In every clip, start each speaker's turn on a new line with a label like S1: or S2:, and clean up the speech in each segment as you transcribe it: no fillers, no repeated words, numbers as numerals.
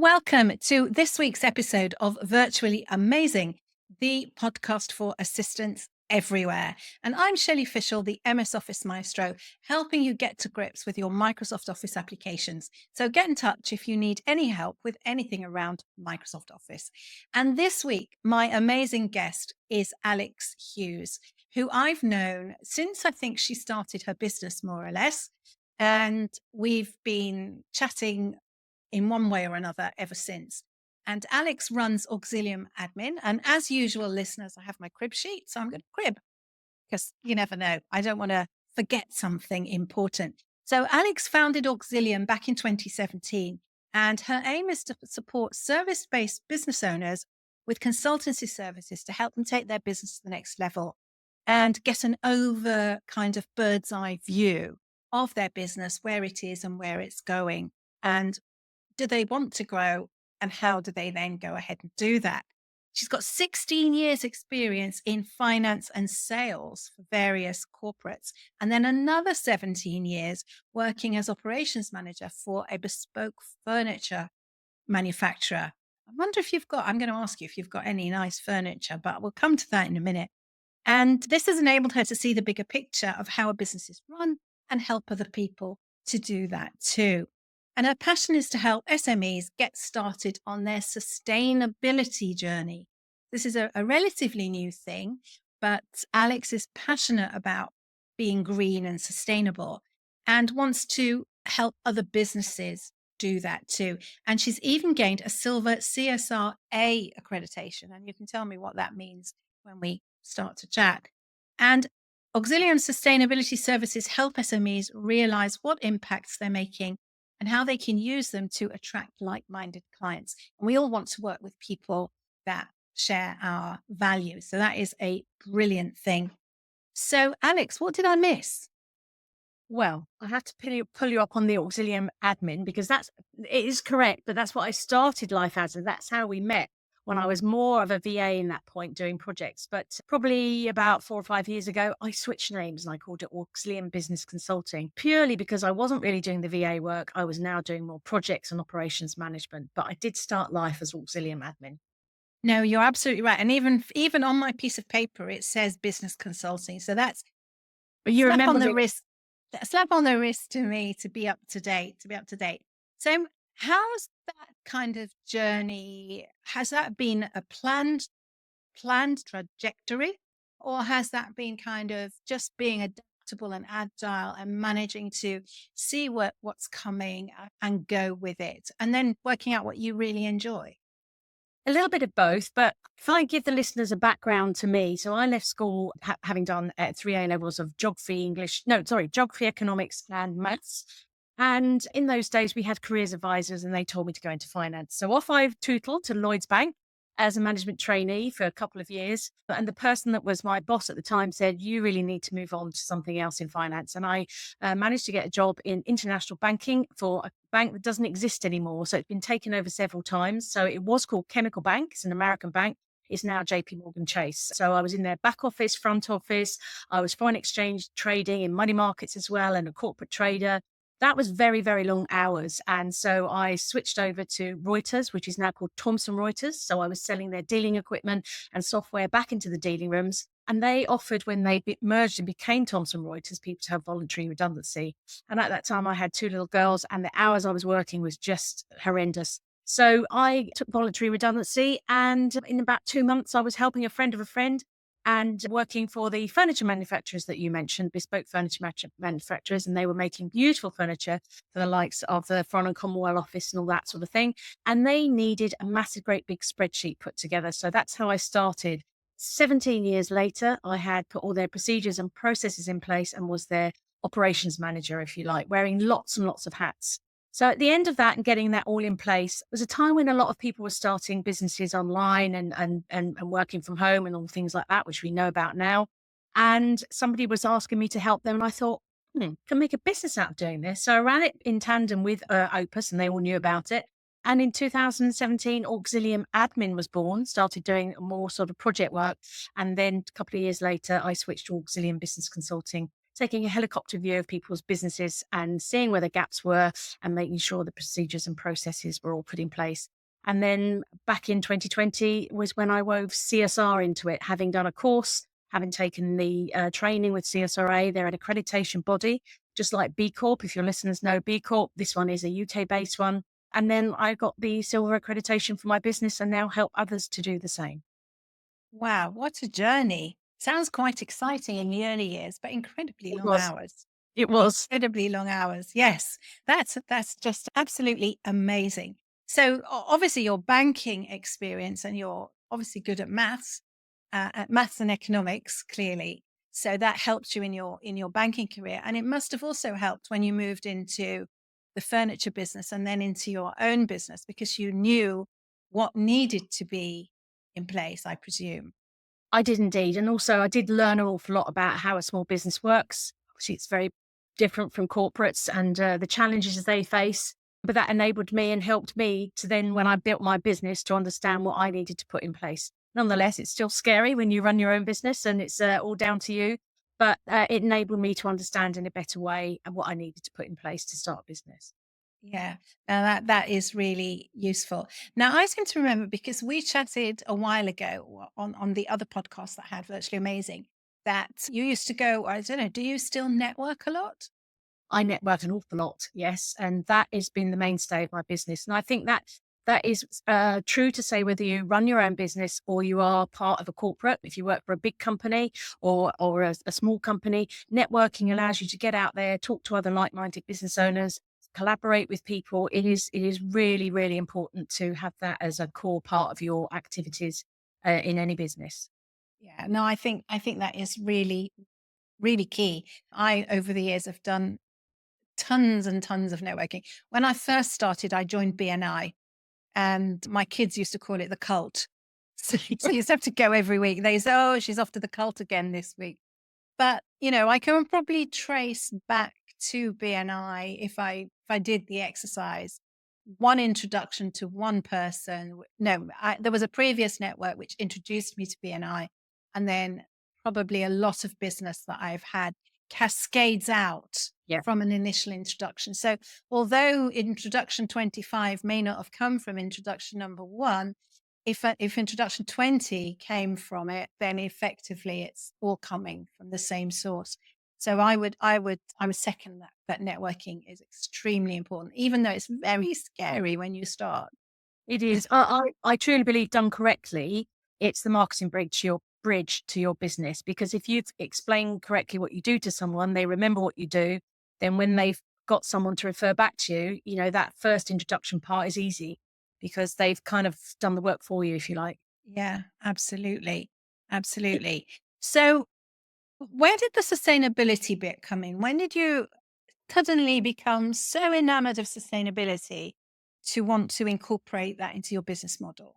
S1: Welcome to this week's episode of Virtually Amazing, the podcast for assistants everywhere. And I'm Shelley Fishel, the MS Office Maestro, helping you get to grips with your Microsoft Office applications. So get in touch if you need any help with anything around Microsoft Office. And this week, my amazing guest is Alex Hughes, who I've known since I think she started her business, more or less. And we've been chatting in one way or another ever since. And Alex runs Auxilium Admin. And as usual, listeners, I have my crib sheet. So I'm going to crib because you never know. I don't want to forget something important. So Alex founded Auxilium back in 2017. And her aim is to support service-based business owners with consultancy services to help them take their business to the next level and get an over kind of bird's eye view of their business, where it is and where it's going. And do they want to grow? And how do they then go ahead and do that? She's got 16 years experience in finance and sales for various corporates, and then another 17 years working as operations manager for a bespoke furniture manufacturer. I wonder if I'm going to ask you if you've got any nice furniture, but we'll come to that in a minute. And this has enabled her to see the bigger picture of how a business is run and help other people to do that too. And her passion is to help SMEs get started on their sustainability journey. This is a relatively new thing, but Alex is passionate about being green and sustainable and wants to help other businesses do that too. And she's even gained a silver CSRA accreditation. And you can tell me what that means when we start to chat. And Auxilium Sustainability Services help SMEs realize what impacts they're making and how they can use them to attract like-minded clients. And we all want to work with people that share our values. So that is a brilliant thing. So Alex, what did I miss?
S2: Well, I have to pull you up on the Auxilium admin because it is correct, but that's what I started life as, and that's how we met when I was more of a VA in that point doing projects. But probably about 4 or 5 years ago, I switched names and I called it Auxilium Business Consulting purely because I wasn't really doing the VA work. I was now doing more projects and operations management, but I did start life as Auxilium admin.
S1: No, you're absolutely right. And even on my piece of paper, it says business consulting. So that's
S2: But you
S1: slap on
S2: remember
S1: the
S2: me.
S1: wrist. A slap on the wrist to me to be up to date. So how's that kind of journey? Has that been a planned trajectory, or has that been kind of just being adaptable and agile and managing to see what's coming and go with it, and then working out what you really enjoy?
S2: A little bit of both, but if I give the listeners a background to me, so I left school having done 3A levels of geography, economics, and maths. And in those days, we had careers advisors and they told me to go into finance. So off I tootled to Lloyd's Bank as a management trainee for a couple of years. And the person that was my boss at the time said, you really need to move on to something else in finance. And I managed to get a job in international banking for a bank that doesn't exist anymore. So it's been taken over several times. So it was called Chemical Bank. It's an American bank. It's now JP Morgan Chase. So I was in their back office, front office. I was foreign exchange trading in money markets as well and a corporate trader. That was very, very long hours. And so I switched over to Reuters, which is now called Thomson Reuters. So I was selling their dealing equipment and software back into the dealing rooms. And they offered, when they merged and became Thomson Reuters, people to have voluntary redundancy. And at that time, I had 2 little girls and the hours I was working was just horrendous. So I took voluntary redundancy. And in about 2 months, I was helping a friend of a friend and working for the furniture manufacturers that you mentioned, bespoke furniture manufacturers, and they were making beautiful furniture for the likes of the Foreign and Commonwealth Office and all that sort of thing. And they needed a massive, great big spreadsheet put together. So that's how I started. 17 years later, I had put all their procedures and processes in place and was their operations manager, if you like, wearing lots and lots of hats. So at the end of that and getting that all in place, was a time when a lot of people were starting businesses online and working from home and all things like that, which we know about now. And somebody was asking me to help them. And I thought, can make a business out of doing this. So I ran it in tandem with Opus and they all knew about it. And in 2017, Auxilium Admin was born, started doing more sort of project work. And then a couple of years later, I switched to Auxilium Business Consulting taking a helicopter view of people's businesses and seeing where the gaps were and making sure the procedures and processes were all put in place. And then back in 2020 was when I wove CSR into it, having done a course, having taken the training with CSRA. They're an accreditation body, just like B Corp. If your listeners know B Corp, this one is a UK-based one. And then I got the silver accreditation for my business and now help others to do the same.
S1: Wow, what a journey. Sounds quite exciting in the early years, but incredibly
S2: It
S1: long
S2: was.
S1: hours.
S2: It was.
S1: Incredibly long hours. Yes, that's just absolutely amazing. So obviously your banking experience, and you're obviously good at maths and economics, clearly. So that helped you in your banking career, and it must have also helped when you moved into the furniture business and then into your own business, because you knew what needed to be in place, I presume.
S2: I did indeed. And also, I did learn an awful lot about how a small business works. Obviously, it's very different from corporates and the challenges they face. But that enabled me and helped me to then, when I built my business, to understand what I needed to put in place. Nonetheless, it's still scary when you run your own business and it's all down to you. But it enabled me to understand in a better way what I needed to put in place to start a business.
S1: Yeah, now that is really useful. Now I seem to remember, because we chatted a while ago on the other podcast that I had, Virtually Amazing, that you used to go. I don't know. Do you still network a lot?
S2: I network an awful lot, yes, and that has been the mainstay of my business. And I think that is true to say whether you run your own business or you are part of a corporate. If you work for a big company or a small company, networking allows you to get out there, talk to other like-minded business owners, collaborate with people. It is really really important to have that as a core part of your activities in any business.
S1: Yeah. No, I think that is really really key. I over the years have done tons and tons of networking. When I first started, I joined BNI, and my kids used to call it the cult. So you used to have to go every week. They say, "Oh, she's off to the cult again this week." But, I can probably trace back to BNI, if I did the exercise, one introduction to one person. No, there was a previous network which introduced me to BNI, and then probably a lot of business that I've had cascades out
S2: Yeah,
S1: from an initial introduction. So although introduction 25 may not have come from introduction number one, if introduction 20 came from it, then effectively it's all coming from the same source. So I would second that networking is extremely important, even though it's very scary when you start.
S2: it is. I truly believe, done correctly, it's the marketing bridge to your business. Because if you've explained correctly what you do to someone, they remember what you do. Then when they've got someone to refer back to you, that first introduction part is easy because they've kind of done the work for you, if you like.
S1: Yeah, absolutely. Absolutely. So where did the sustainability bit come in? When did you suddenly become so enamored of sustainability to want to incorporate that into your business model?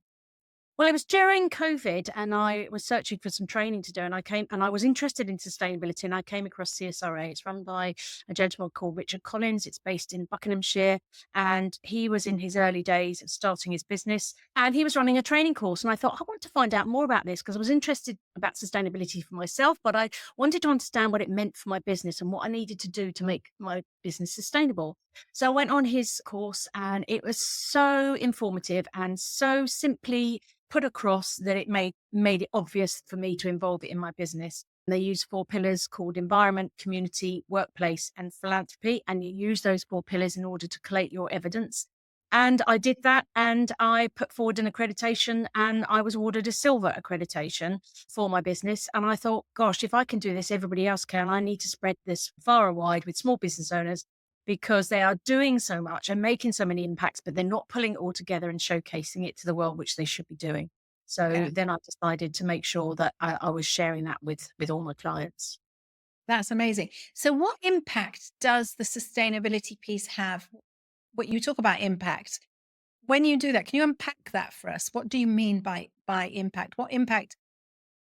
S2: Well, it was during COVID and I was searching for some training to do and I was interested in sustainability and I came across CSRA. It's run by a gentleman called Richard Collins. It's based in Buckinghamshire and he was in his early days of starting his business and he was running a training course. And I thought, I want to find out more about this because I was interested about sustainability for myself, but I wanted to understand what it meant for my business and what I needed to do to make my business sustainable. So I went on his course and it was so informative and so simply put across that it made it obvious for me to involve it in my business. They use four pillars called environment, community, workplace, and philanthropy. And you use those four pillars in order to collate your evidence. And I did that and I put forward an accreditation and I was awarded a silver accreditation for my business. And I thought, gosh, if I can do this, everybody else can. I need to spread this far and wide with small business owners because they are doing so much and making so many impacts, but they're not pulling it all together and showcasing it to the world, which they should be doing. So
S1: Yeah,
S2: then I decided to make sure that I was sharing that with all my clients.
S1: that's amazing. So what impact does the sustainability piece have? What you talk about impact. When you do that, can you unpack that for us? What do you mean by impact? What impact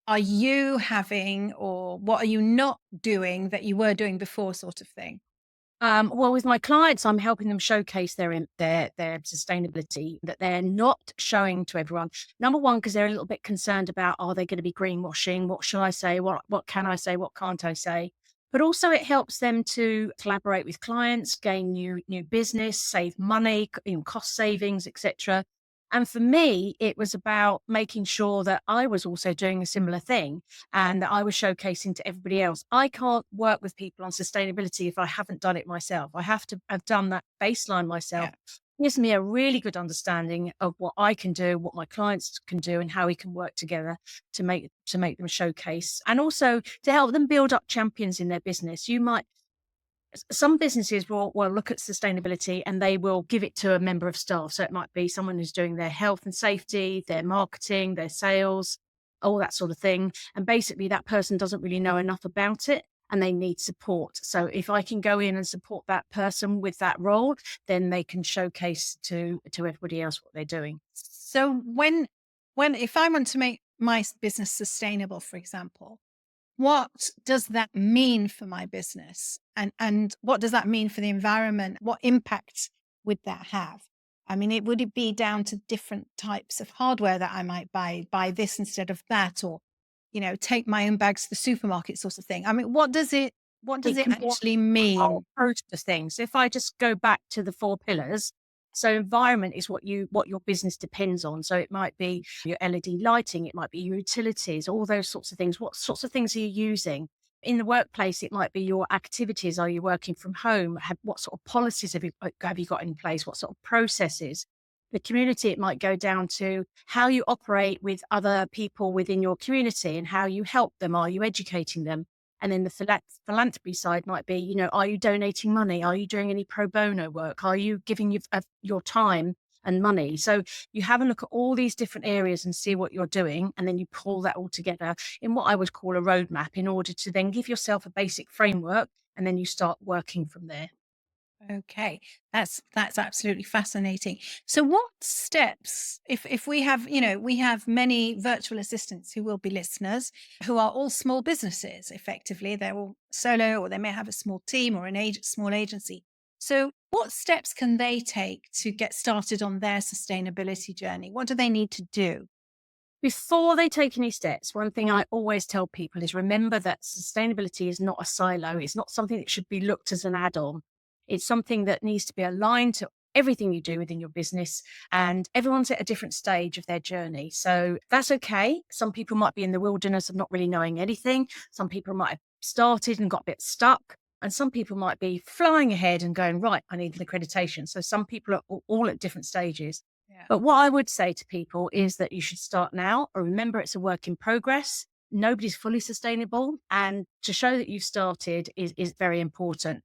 S1: are you having, or what are you not doing that you were doing before, sort of thing?
S2: Well, with my clients, I'm helping them showcase their sustainability that they're not showing to everyone. Number one, because they're a little bit concerned about, are they going to be greenwashing? What should I say? What can I say? What can't I say? but also it helps them to collaborate with clients, gain new business, save money, cost savings, etc. And for me, it was about making sure that I was also doing a similar thing and that I was showcasing to everybody else. I can't work with people on sustainability if I haven't done it myself. I have to have done that baseline myself.
S1: Yeah.
S2: Gives me a really good understanding of what I can do, what my clients can do, and how we can work together to make them showcase, and also to help them build up champions in their business. You might Some businesses will look at sustainability and they will give it to a member of staff. So it might be someone who's doing their health and safety, their marketing, their sales, all that sort of thing. And basically that person doesn't really know enough about it and they need support. So if I can go in and support that person with that role, then they can showcase to everybody else what they're doing.
S1: So when if I want to make my business sustainable, for example, what does that mean for my business? And what does that mean for the environment? What impact would that have? I mean, would it be down to different types of hardware that I might buy this instead of that, or, take my own bags to the supermarket sort of thing? I mean, what does
S2: It
S1: it
S2: can be
S1: actually
S2: a whole
S1: mean?
S2: host of things. If I just go back to the 4 pillars, so environment is what your business depends on. So it might be your LED lighting, it might be your utilities, all those sorts of things. What sorts of things are you using? In the workplace, it might be your activities. Are you working from home? What sort of policies have you got in place? What sort of processes? The community, it might go down to how you operate with other people within your community and how you help them. Are you educating them? And then the philanthropy side might be, are you donating money? Are you doing any pro bono work? Are you giving your time and money? So you have a look at all these different areas and see what you're doing. And then you pull that all together in what I would call a roadmap in order to then give yourself a basic framework. And then you start working from there.
S1: Okay, that's absolutely fascinating. So what steps, if we have many virtual assistants who will be listeners, who are all small businesses, effectively, they're all solo, or they may have a small team or small agency. So what steps can they take to get started on their sustainability journey? What do they need to do?
S2: Before they take any steps, one thing I always tell people is remember that sustainability is not a silo. It's not something that should be looked as an add on. It's something that needs to be aligned to everything you do within your business. And everyone's at a different stage of their journey. So that's okay. Some people might be in the wilderness of not really knowing anything. Some people might have started and got a bit stuck. And some people might be flying ahead and going, right, I need an accreditation. So some people are all at different stages.
S1: Yeah.
S2: But what I would say to people is that you should start now, or remember it's a work in progress. Nobody's fully sustainable. And to show that you've started is very important.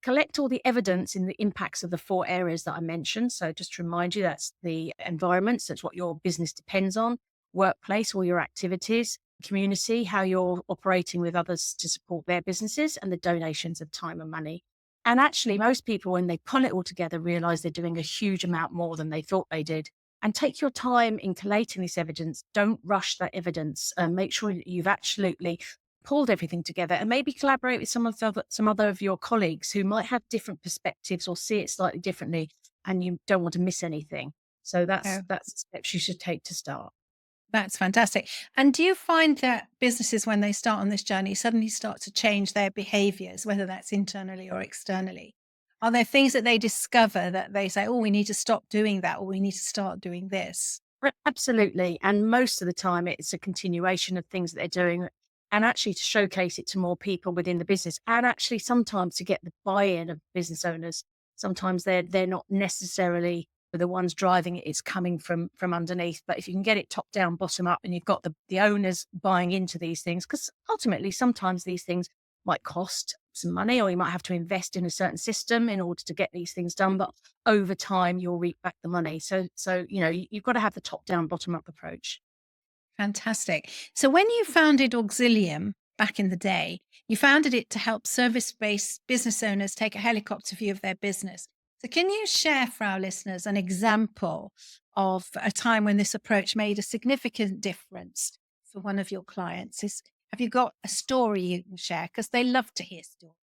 S2: Collect all the evidence in the impacts of the 4 areas that I mentioned. So just to remind you, that's the environment, so that's what your business depends on, workplace, all your activities, community, how you're operating with others to support their businesses, and the donations of time and money. And actually, most people, when they pull it all together, realize they're doing a huge amount more than they thought they did. And take your time in collating this evidence. Don't rush that evidence. Make sure that you've absolutely pulled everything together, and maybe collaborate with some other of your colleagues who might have different perspectives or see it slightly differently, and you don't want to miss anything. So that's the steps you should take to start.
S1: That's fantastic. And do you find that businesses, when they start on this journey, suddenly start to change their behaviors, whether that's internally or externally? Are there things that they discover that they say, oh, we need to stop doing that, or we need to start doing this?
S2: Absolutely. And most of the time, it's a continuation of things that they're doing, and actually to showcase it to more people within the business. And actually, sometimes to get the buy in of business owners. Sometimes they're not necessarily the ones driving it, it's coming from underneath. But if you can get it top down, bottom up, and you've got the owners buying into these things, because ultimately, sometimes these things might cost some money, or you might have to invest in a certain system in order to get these things done. But over time, you'll reap back the money. So you've got to have the top down, bottom up approach.
S1: Fantastic. So when you founded Auxilium back in the day, you founded it to help service-based business owners take a helicopter view of their business. So can you share for our listeners an example of a time when this approach made a significant difference for one of your clients? Have you got a story you can share? Because they love to hear stories.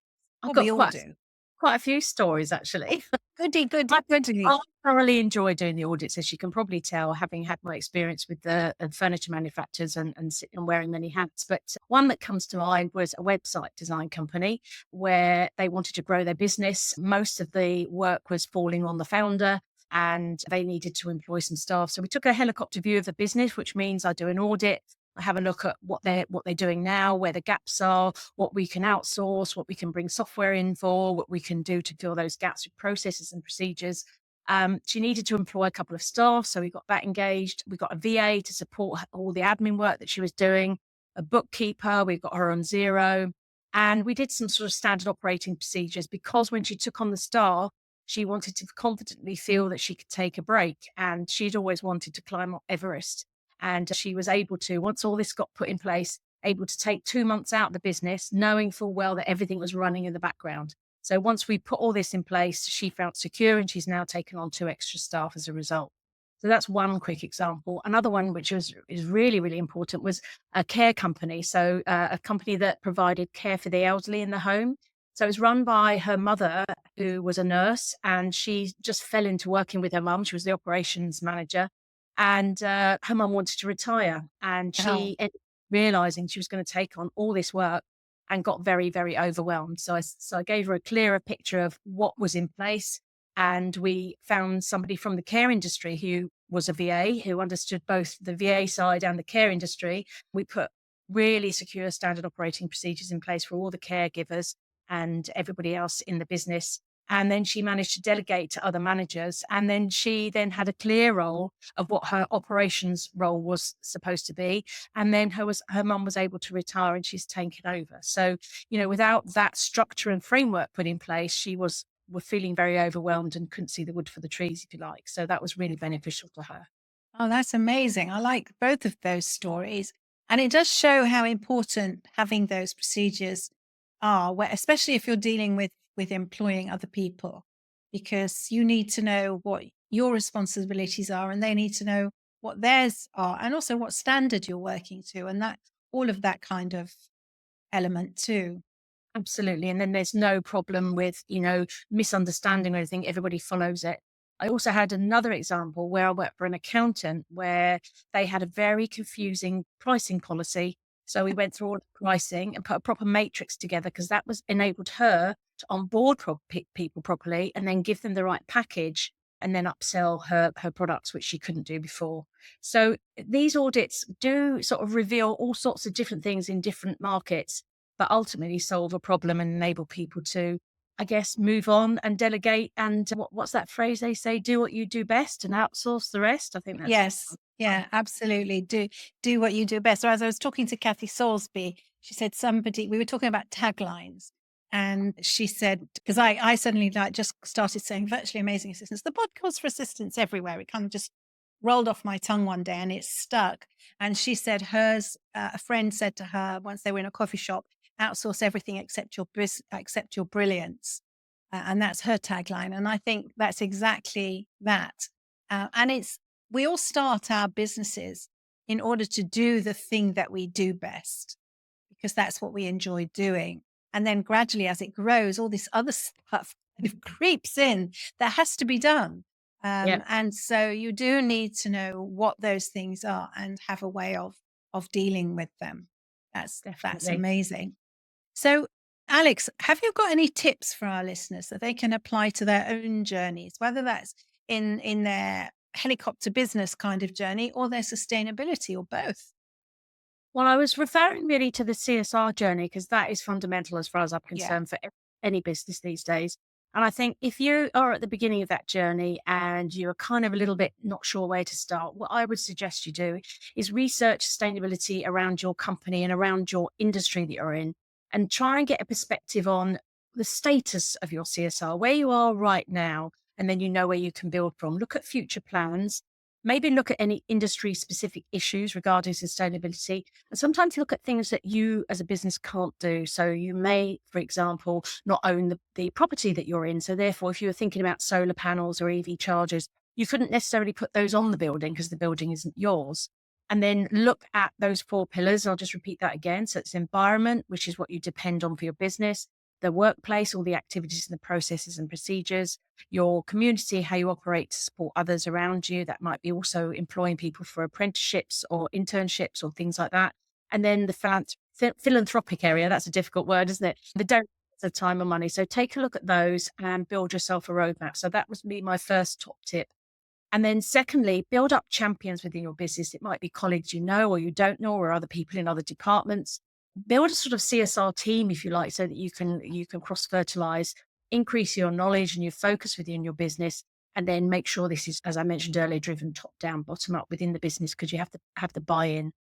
S2: I've
S1: Well,
S2: got
S1: we all do.
S2: quite a few stories actually.
S1: Goody, goody,
S2: I
S1: goody.
S2: I thoroughly enjoy doing the audits, as you can probably tell, having had my experience with the furniture manufacturers and wearing many hats. But one that comes to mind was a website design company where they wanted to grow their business. Most of the work was falling on the founder, and they needed to employ some staff. So we took a helicopter view of the business, which means I do an audit. I have a look at what they're doing now, where the gaps are, what we can outsource, what we can bring software in for, what we can do to fill those gaps with processes and procedures. She needed to employ a couple of staff, so we got that engaged. We got a VA to support all the admin work that she was doing, a bookkeeper. We got her on zero, and we did some sort of standard operating procedures because when she took on the staff, she wanted to confidently feel that she could take a break, and she'd always wanted to climb up Everest. And she was able to, once all this got put in place, able to take 2 months out of the business, knowing full well that everything was running in the background. So once we put all this in place, she felt secure, and she's now taken on 2 extra staff as a result. So that's one quick example. Another one, which is really, really important, was a care company. So a company that provided care for the elderly in the home. So it was run by her mother, who was a nurse, and she just fell into working with her mum. She was the operations manager, and her mum wanted to retire, and
S1: Oh,
S2: she ended up realizing she was going to take on all this work and got very, very overwhelmed. So I gave her a clearer picture of what was in place, and we found somebody from the care industry who was a VA who understood both the VA side and the care industry. We put really secure standard operating procedures in place for all the caregivers and everybody else in the business. And then she managed to delegate to other managers. And then she then had a clear role of what her operations role was supposed to be. And then her mum was able to retire, and she's taken over. So, without that structure and framework put in place, she was feeling very overwhelmed and couldn't see the wood for the trees, if you like. So that was really beneficial to her.
S1: oh, that's amazing. I like both of those stories. And it does show how important having those procedures are, especially if you're dealing with employing other people, because you need to know what your responsibilities are and they need to know what theirs are and also what standard you're working to and that all of that kind of element too.
S2: Absolutely. And then there's no problem with, misunderstanding or anything. Everybody follows it. I also had another example where I worked for an accountant where they had a very confusing pricing policy. So we went through all the pricing and put a proper matrix together because that was enabled her to onboard people properly and then give them the right package and then upsell her products, which she couldn't do before. So these audits do sort of reveal all sorts of different things in different markets, but ultimately solve a problem and enable people to, I guess, move on and delegate. And what's that phrase they say? Do what you do best and outsource the rest. I think that's.
S1: Yes. Yeah, absolutely. Do what you do best. So as I was talking to Kathy Salisbury, she said we were talking about taglines. And she said, because I suddenly just started saying virtually amazing assistants, the podcast for assistants everywhere. It kind of just rolled off my tongue one day and it stuck. And she said hers, a friend said to her once they were in a coffee shop, outsource everything except your brilliance. And that's her tagline. And I think that's exactly that. And we all start our businesses in order to do the thing that we do best, because that's what we enjoy doing. And then gradually, as it grows, all this other stuff kind of creeps in that has to be done.
S2: Yeah,
S1: And so you do need to know what those things are and have a way of dealing with them. That's
S2: definitely.
S1: amazing. So, Alex, have you got any tips for our listeners that they can apply to their own journeys, whether that's in their helicopter business kind of journey or their sustainability or both?
S2: Well, I was referring really to the CSR journey because that is fundamental as far as I'm
S1: Yeah.
S2: concerned for any business these days. And I think if you are at the beginning of that journey and you're kind of a little bit not sure where to start, what I would suggest you do is research sustainability around your company and around your industry that you're in and try and get a perspective on the status of your CSR, where you are right now, and then you know where you can build from. Look at future plans. Maybe look at any industry specific issues regarding sustainability. And sometimes look at things that you as a business can't do. So you may, for example, not own the property that you're in. So therefore, if you were thinking about solar panels or EV chargers, you couldn't necessarily put those on the building because the building isn't yours. And then look at those 4 pillars. I'll just repeat that again. So it's environment, which is what you depend on for your business. the workplace, all the activities and the processes and procedures, your community, how you operate to support others around you. That might be also employing people for apprenticeships or internships or things like that. And then the philanthropic area, that's a difficult word, isn't it? The don't of time and money. So take a look at those and build yourself a roadmap. So that was me, my first top tip. And then secondly, build up champions within your business. It might be colleagues you know or you don't know, or other people in other departments. Build a sort of CSR team, if you like, so that you can cross fertilize, increase your knowledge and your focus within your business, and then make sure this is, as I mentioned earlier, driven top down, bottom up within the business, because you have to have the buy-in.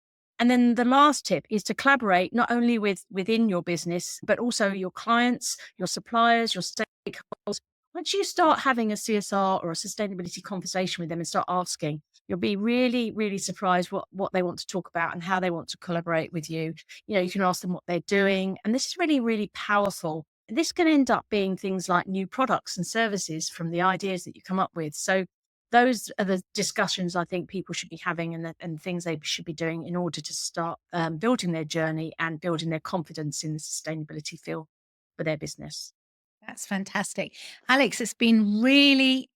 S2: And then the last tip is to collaborate not only within your business, but also your clients, your suppliers, your stakeholders. Once you start having a CSR or a sustainability conversation with them and start asking, you'll be really, really surprised what they want to talk about and how they want to collaborate with you. You can ask them what they're doing. And this is really, really powerful. This can end up being things like new products and services from the ideas that you come up with. So those are the discussions I think people should be having, and things they should be doing in order to start building their journey and building their confidence in the sustainability field for their business.
S1: That's fantastic. Alex, it's been really,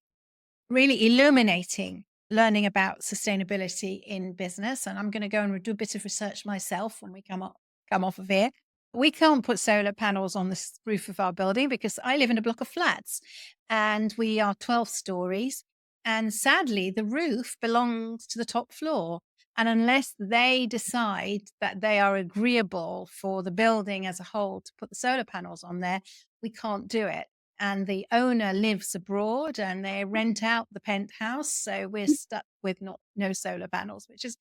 S1: really illuminating learning about sustainability in business. And I'm going to go and do a bit of research myself when we come off of here. We can't put solar panels on the roof of our building because I live in a block of flats and we are 12 stories. And sadly, the roof belongs to the top floor. And unless they decide that they are agreeable for the building as a whole to put the solar panels on there, we can't do it. And the owner lives abroad and they rent out the penthouse. So we're stuck with no solar panels, which is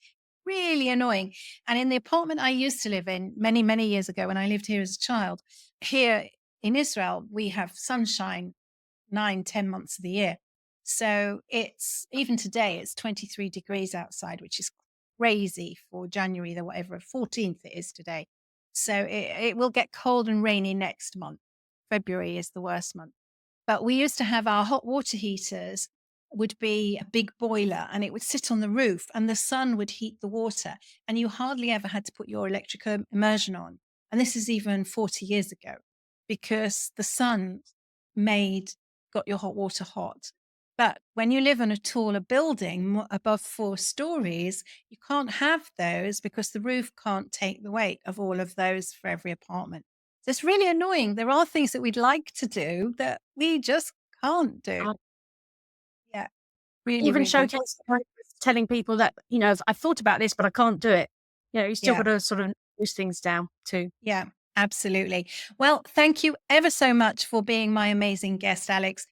S1: really annoying. And in the apartment I used to live in many, many years ago when I lived here as a child, here in Israel, we have sunshine 9, 10 months of the year. So it's even today, it's 23 degrees outside, which is crazy for January, the whatever, 14th it is today. So it will get cold and rainy next month. February is the worst month. But we used to have our hot water heaters would be a big boiler and it would sit on the roof and the sun would heat the water and you hardly ever had to put your electric immersion on. And this is even 40 years ago because the sun got your hot water hot. But when you live in a taller building above 4 stories, you can't have those because the roof can't take the weight of all of those for every apartment. So it's really annoying. There are things that we'd like to do that we just can't do.
S2: Uh,
S1: Yeah, really,
S2: Even
S1: really.
S2: showcase telling people that, I've thought about this, but I can't do it. You still
S1: Yeah,
S2: got to sort of push things down too.
S1: yeah, absolutely. Well, thank you ever so much for being my amazing guest, Alex.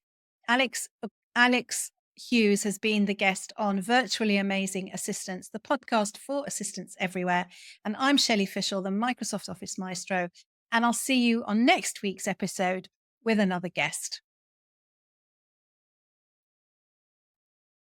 S1: Alex Hughes has been the guest on Virtually Amazing Assistants, the podcast for assistants everywhere. And I'm Shelley Fishel, the Microsoft Office Maestro. And I'll see you on next week's episode with another guest.